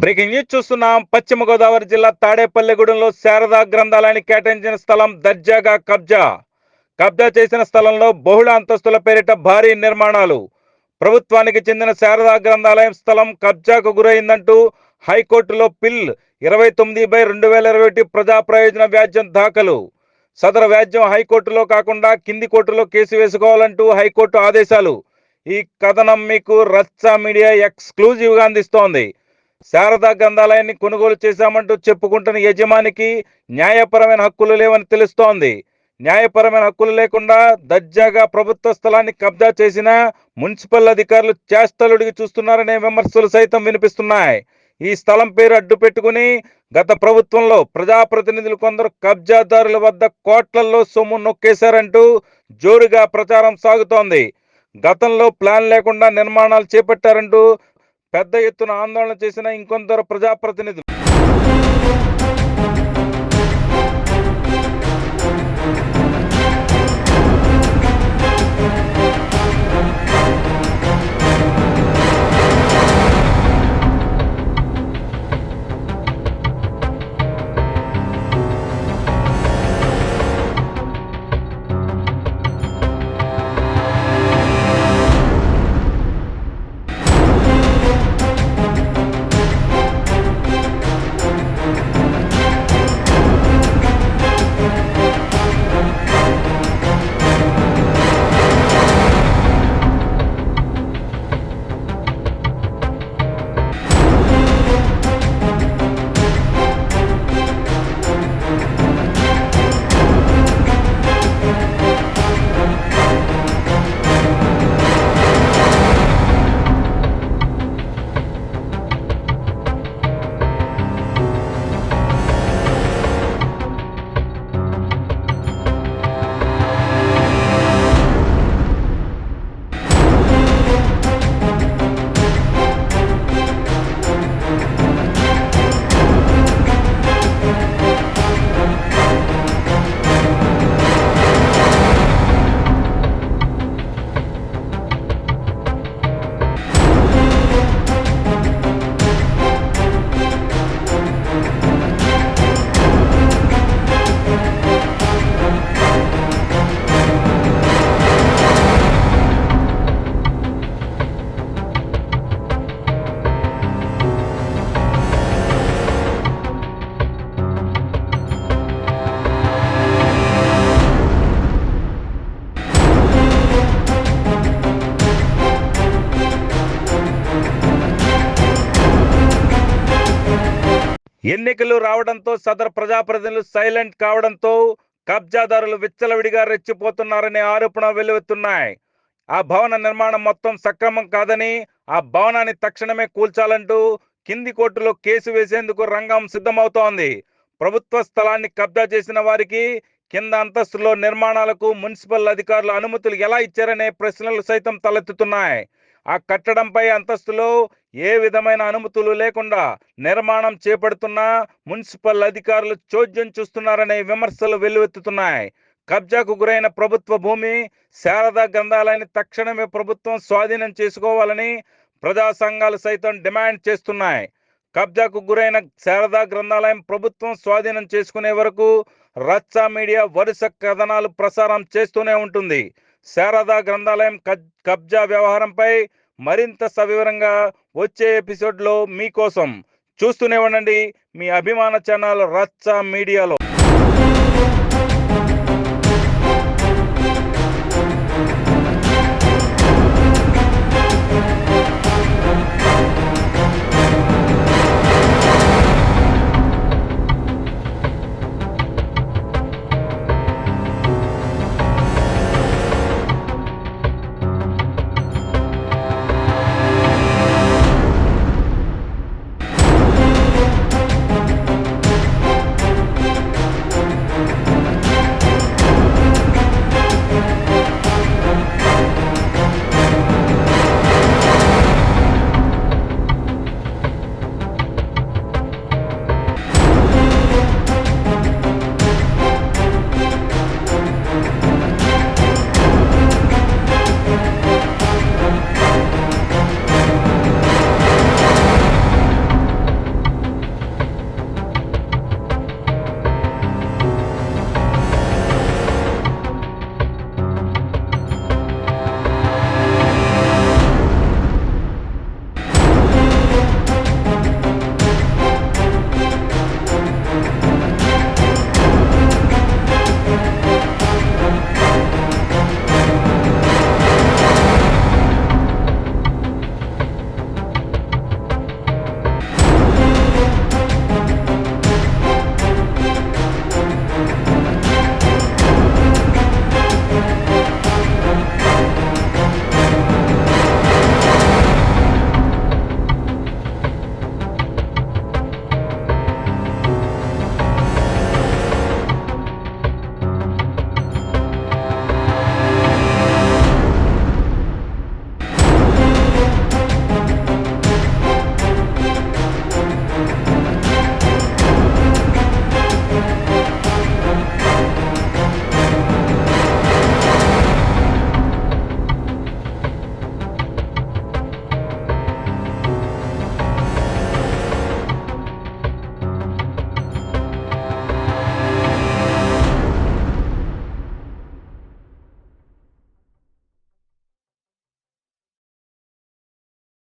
Breaking news చూస్తున్నాం. పశ్చిమ గోదావరి జిల్లా తాడేపల్లిగూడెంలో శారదా గ్రంథాలయానికి కేటాయించిన స్థలం దర్జాగా కబ్జా చేసిన స్థలంలో బహుళ అంతస్తుల పేరిట భారీ నిర్మాణాలు. ప్రభుత్వానికి చెందిన శారదా గ్రంథాలయం స్థలం కబ్జాకు గురైందంటూ హైకోర్టులో పిల్ 29/2021 ప్రజా ప్రయోజన వ్యాజ్యం దాఖలు. సదరు వ్యాజ్యం హైకోర్టులో కాకుండా కింది కోర్టులో కేసు వేసుకోవాలంటూ హైకోర్టు ఆదేశాలు. ఈ కథనం మీకు రచ్చ మీడియా ఎక్స్క్లూజివ్ గా అందిస్తోంది. శారదా గ్రంథాలయాన్ని కొనుగోలు చేశామంటూ చెప్పుకుంటున్న యజమానికి న్యాయపరమైన హక్కులు లేవని తెలుస్తోంది. న్యాయపరమైన హక్కులు లేకుండా దర్జాగా ప్రభుత్వ స్థలాన్ని కబ్జా చేసిన మున్సిపల్ అధికారులు చేష్టలుడికి చూస్తున్నారనే విమర్శలు సైతం వినిపిస్తున్నాయి. ఈ స్థలం పేరు అడ్డు పెట్టుకుని గత ప్రభుత్వంలో ప్రజాప్రతినిధులు కొందరు కబ్జాదారుల వద్ద కోట్లల్లో సొమ్ము నొక్కేశారంటూ జోరుగా ప్రచారం సాగుతోంది. గతంలో ప్లాన్ లేకుండా నిర్మాణాలు చేపట్టారంటూ పెద్ద ఎత్తున ఆందోళన చేసిన ఇంకొందరు ప్రజాప్రతినిధులు ఎన్నికలు రావడంతో సదరు ప్రజాప్రతినిధులు సైలెంట్ కావడంతో కబ్జాదారులు విచ్చలవిడిగా రెచ్చిపోతున్నారనే ఆరోపణ వెలువెత్తున్నాయి. ఆ భవన నిర్మాణం మొత్తం సక్రమం కాదని, ఆ భవనాన్ని తక్షణమే కూల్చాలంటూ కింది కోర్టులో కేసు వేసేందుకు రంగం సిద్ధమవుతోంది. ప్రభుత్వ స్థలాన్ని కబ్జా చేసిన వారికి కింద అంతస్తులో నిర్మాణాలకు మున్సిపల్ అధికారులు అనుమతులు ఎలా ఇచ్చారనే ప్రశ్నలు సైతం తలెత్తుతున్నాయి. ఆ కట్టడంపై అంతస్తులో ఏ విధమైన అనుమతులు లేకుండా నిర్మాణం చేపడుతున్న మున్సిపల్ అధికారులు చోద్యం చూస్తున్నారనే విమర్శలు వెల్లువెత్తుతున్నాయి. కబ్జాకు గురైన ప్రభుత్వ భూమి శారదా గ్రంథాలయాన్ని తక్షణమే ప్రభుత్వం స్వాధీనం చేసుకోవాలని ప్రజా సంఘాలు సైతం డిమాండ్ చేస్తున్నాయి. కబ్జాకు గురైన శారదా గ్రంథాలయం ప్రభుత్వం స్వాధీనం చేసుకునే వరకు రచ్చ మీడియా వరుస కథనాలు ప్రసారం చేస్తూనే ఉంటుంది. శారదా గ్రంథాలయం కబ్జా వ్యవహారంపై మరింత సవివరంగా వచ్చే ఎపిసోడ్లో మీకోసం చూస్తూనే ఉండండి మీ అభిమాన ఛానల్ రచ్చ మీడియాలో.